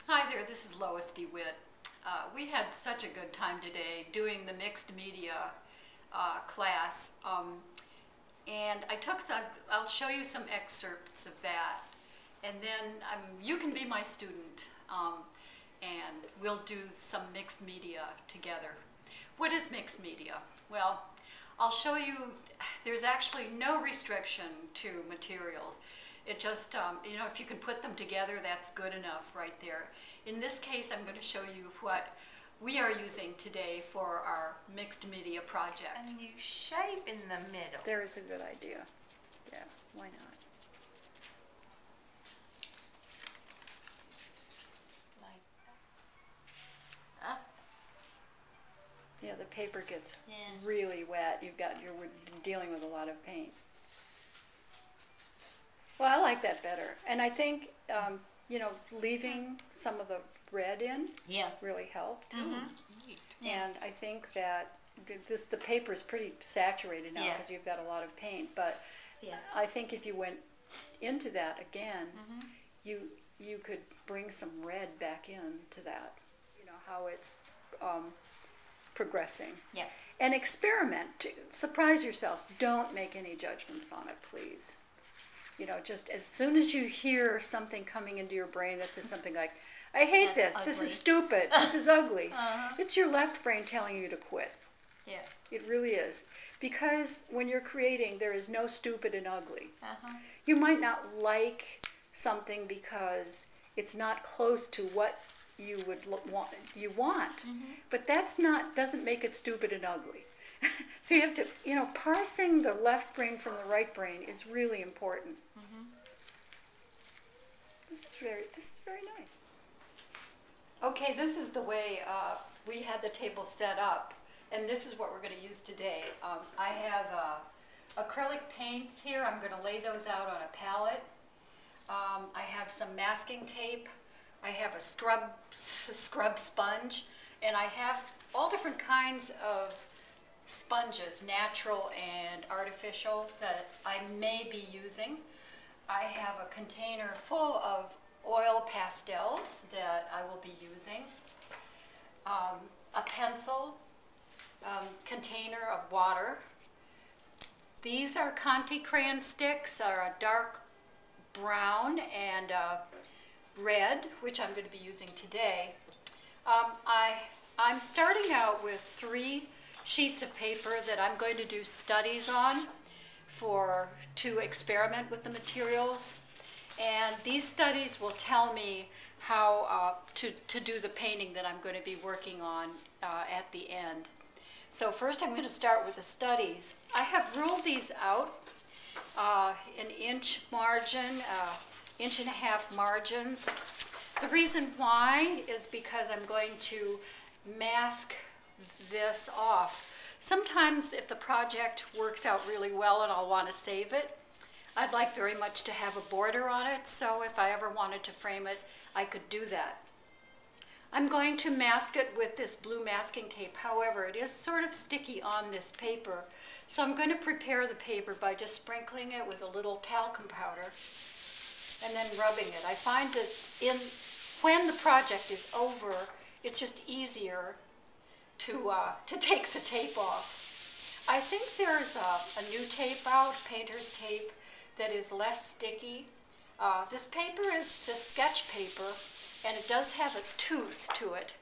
Hi there, this is Lois DeWitt. We had such a good time today doing the mixed media class, and I'll show you some excerpts of that, and then you can be my student, and we'll do some mixed media together. What is mixed media? Well, I'll show you, there's actually no restriction to materials. It just, if you can put them together, that's good enough right there. In this case, I'm going to show you what we are using today for our mixed media project. And you shape in the middle. There is a good idea. Yeah, why not? Like that. Yeah, the paper gets really wet. You're dealing with a lot of paint. Well, I like that better. And I think, leaving some of the red in really helped. Mm-hmm. And I think that the paper is pretty saturated now because you've got a lot of paint. But I think if you went into that again, you could bring some red back into that. You know, how it's progressing. Yeah. And experiment. Surprise yourself. Don't make any judgments on it, please. Just as soon as you hear something coming into your brain that says something like, I hate this, this is stupid, this is ugly, it's your left brain telling you to quit. Yeah. It really is. Because when you're creating, there is no stupid and ugly. You might not like something because it's not close to what you would want, but doesn't make it stupid and ugly. So you have to, parsing the left brain from the right brain is really important. This is very nice. Okay, this is the way we had the table set up, and this is what we're going to use today. I have acrylic paints here. I'm going to lay those out on a palette. I have some masking tape. I have a scrub sponge, and I have all different kinds of sponges, natural and artificial, that I may be using. I have a container full of oil pastels that I will be using, a pencil, container of water. These are Conte crayon sticks, are a dark brown and red, which I'm going to be using today. I'm starting out with 3 sheets of paper that I'm going to do studies on to experiment with the materials, and these studies will tell me how to do the painting that I'm going to be working on at the end. So first I'm going to start with the studies. I have ruled these out, an inch margin, 1.5 inch margins. The reason why is because I'm going to mask this off. Sometimes if the project works out really well and I'll want to save it, I'd like very much to have a border on it, so if I ever wanted to frame it, I could do that. I'm going to mask it with this blue masking tape. However, it is sort of sticky on this paper, so I'm going to prepare the paper by just sprinkling it with a little talcum powder and then rubbing it. I find that when the project is over, it's just easier to take the tape off. I think there's a new tape out, painter's tape, that is less sticky. This paper is just sketch paper, and it does have a tooth to it.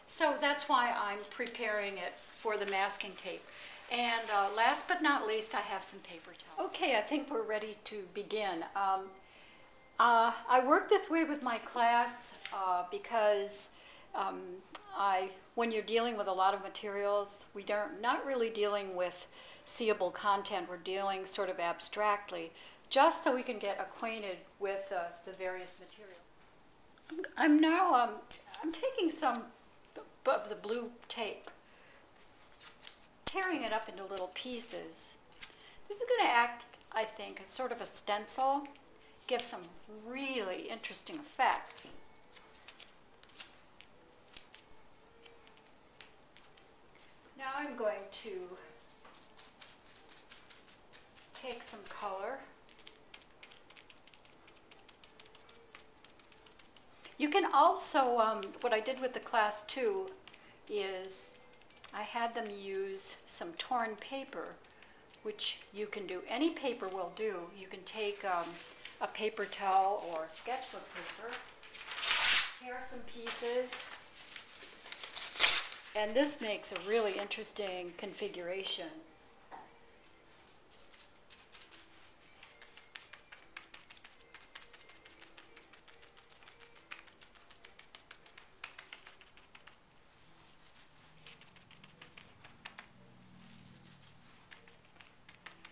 So that's why I'm preparing it for the masking tape. And last but not least, I have some paper towel. Okay, I think we're ready to begin. I work this way with my class because when you're dealing with a lot of materials, not really dealing with seeable content, we're dealing sort of abstractly, just so we can get acquainted with the various materials. I'm taking some of the blue tape, tearing it up into little pieces. This is going to act, I think, as sort of a stencil, give some really interesting effects. Now I'm going to take some color. You can also, what I did with the class too is I had them use some torn paper, which you can do. Any paper will do. You can take a paper towel or sketchbook paper, tear some pieces, and this makes a really interesting configuration.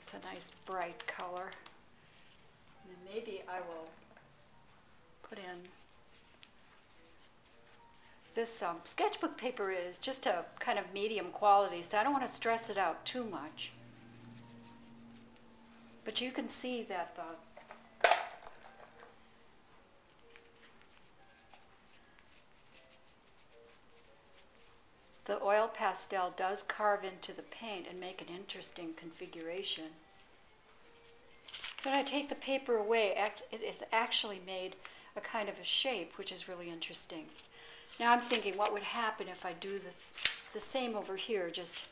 It's a nice bright color. And then maybe I will put in this sketchbook paper is just a kind of medium quality, so I don't want to stress it out too much. But you can see that the oil pastel does carve into the paint and make an interesting configuration. So when I take the paper away, it is actually made a kind of a shape, which is really interesting. Now I'm thinking, what would happen if I do the same over here? Just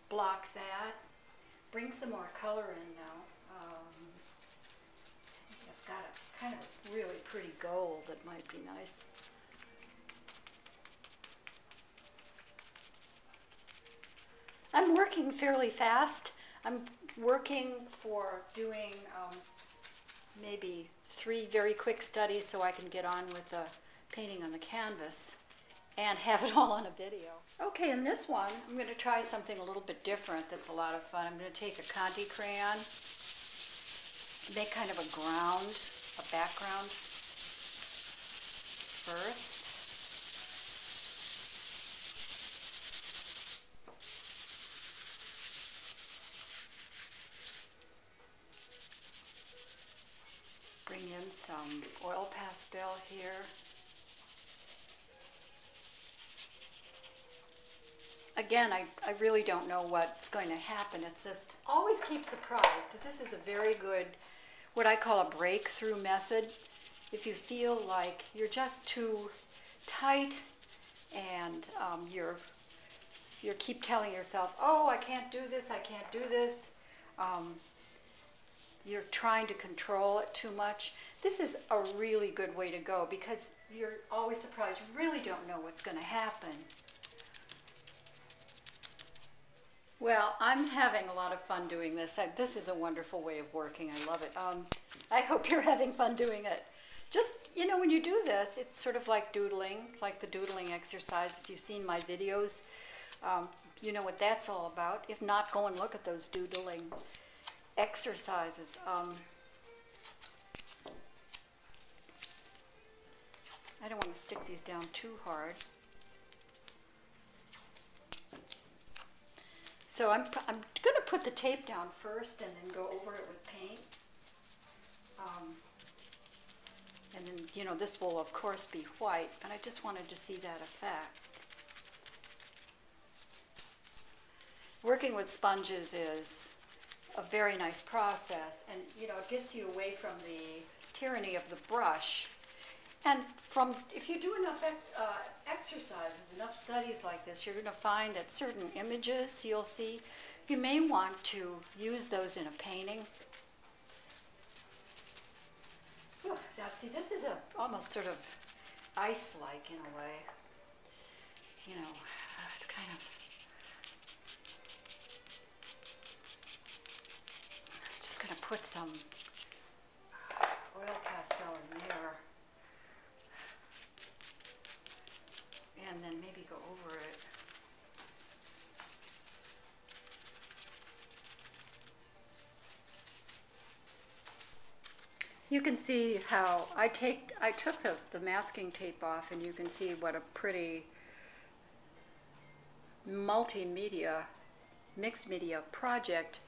block that, bring some more color in now. I've got a kind of really pretty gold that might be nice. I'm working fairly fast. I'm working for doing maybe 3 very quick studies so I can get on with the painting on the canvas and have it all on a video. Okay, in this one, I'm going to try something a little bit different that's a lot of fun. I'm going to take a Conti crayon, make kind of a background first. Bring in some oil pastel here. Again, I really don't know what's going to happen. It's just always keep surprised. This is a very good, what I call a breakthrough method. If you feel like you're just too tight and you keep telling yourself, oh, I can't do this, I can't do this. You're trying to control it too much. This is a really good way to go because you're always surprised. You really don't know what's going to happen. Well, I'm having a lot of fun doing this. This is a wonderful way of working. I love it. I hope you're having fun doing it. Just, you know, when you do this, it's sort of like doodling, like the doodling exercise. If you've seen my videos, you know what that's all about. If not, go and look at those doodling exercises. I don't want to stick these down too hard. So I'm going to put the tape down first and then go over it with paint. And then, you know, this will of course be white, but I just wanted to see that effect. Working with sponges is a very nice process, and you know, it gets you away from the tyranny of the brush. And if you do enough exercises, enough studies like this, you're going to find that certain images you'll see, you may want to use those in a painting. Whew, now see, this is almost sort of ice-like in a way. You know, it's kind of... I'm just going to put some oil pastel in there. And then maybe go over it. You can see how I took the masking tape off, and you can see what a pretty multimedia, mixed media project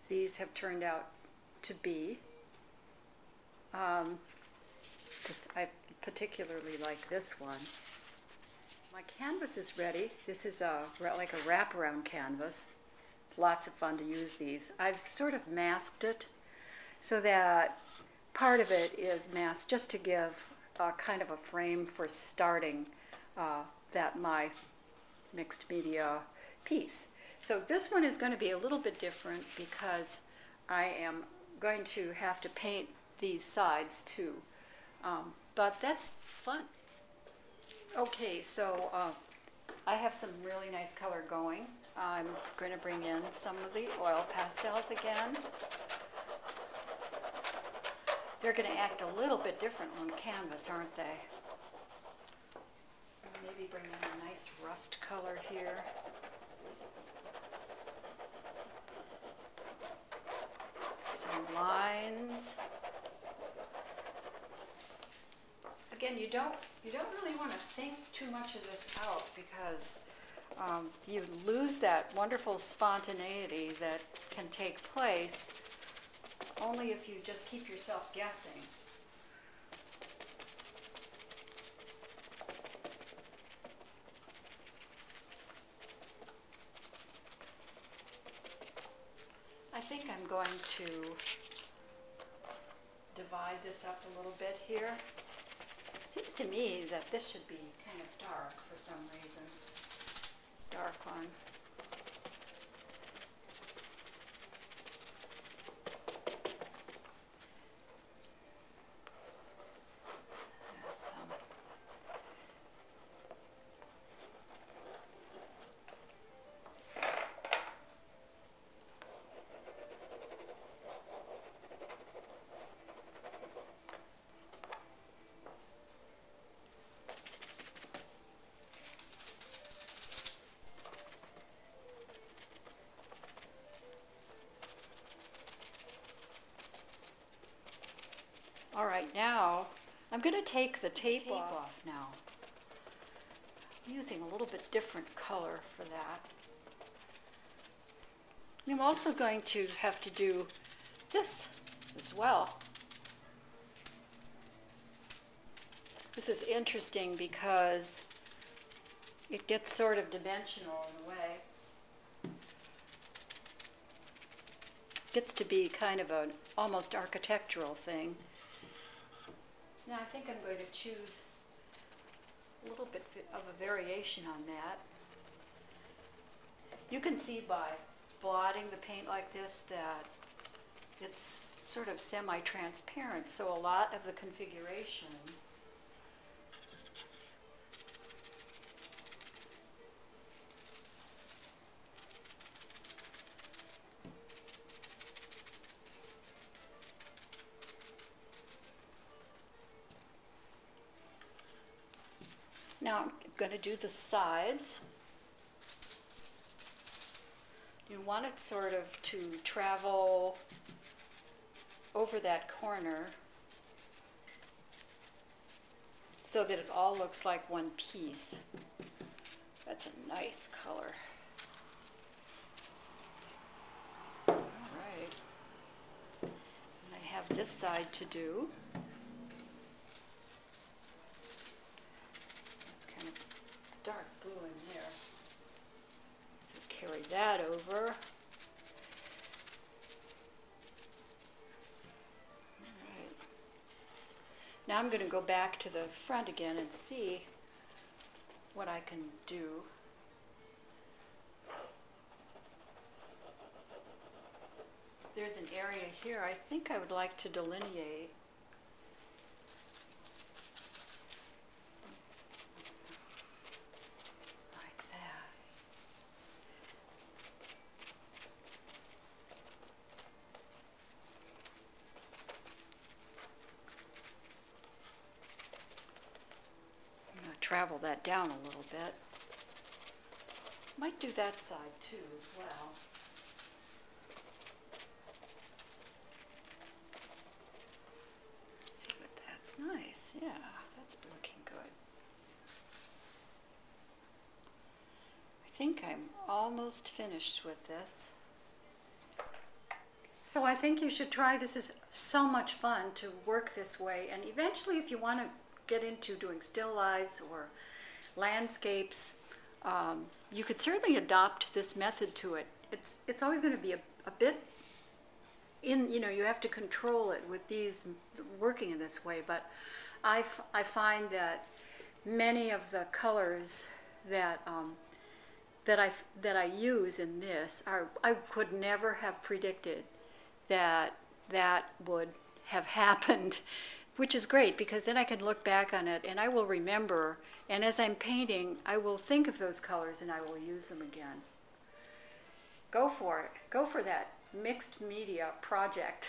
these have turned out to be. I particularly like this one. My canvas is ready. This is like a wraparound canvas. Lots of fun to use these. I've sort of masked it so that part of it is masked just to give kind of a frame for starting my mixed media piece. So this one is going to be a little bit different because I am going to have to paint these sides too. But that's fun. Okay, so I have some really nice color going. I'm going to bring in some of the oil pastels again. They're going to act a little bit different on canvas, aren't they? Maybe bring in a nice rust color here. Some lines. Again, you don't really want to think too much of this out because you lose that wonderful spontaneity that can take place only if you just keep yourself guessing. I think I'm going to divide this up a little bit here. Seems to me that this should be kind of dark for some reason. It's dark on. All right, now I'm going to take the tape off now. I'm using a little bit different color for that. I'm also going to have to do this as well. This is interesting because it gets sort of dimensional in a way. It gets to be kind of an almost architectural thing. Now I think I'm going to choose a little bit of a variation on that. You can see by blotting the paint like this that it's sort of semi-transparent, so a lot of the configuration Now I'm going to do the sides. You want it sort of to travel over that corner so that it all looks like one piece. That's a nice color. All right. And I have this side to do. Dark blue in there. So carry that over. All right. Now I'm going to go back to the front again and see what I can do. There's an area here I think I would like to delineate. Travel that down a little bit. Might do that side too as well. Let's see what that's nice. Yeah, that's looking good. I think I'm almost finished with this. So I think you should try this. Is so much fun to work this way, and eventually if you want to get into doing still lives or landscapes, you could certainly adopt this method to it. It's always going to be a bit in, you know, you have to control it with these working in this way, but I find that many of the colors that that I use in this I could never have predicted that would have happened, which is great because then I can look back on it and I will remember, and as I'm painting I will think of those colors and I will use them again. Go for it. Go for that mixed media project.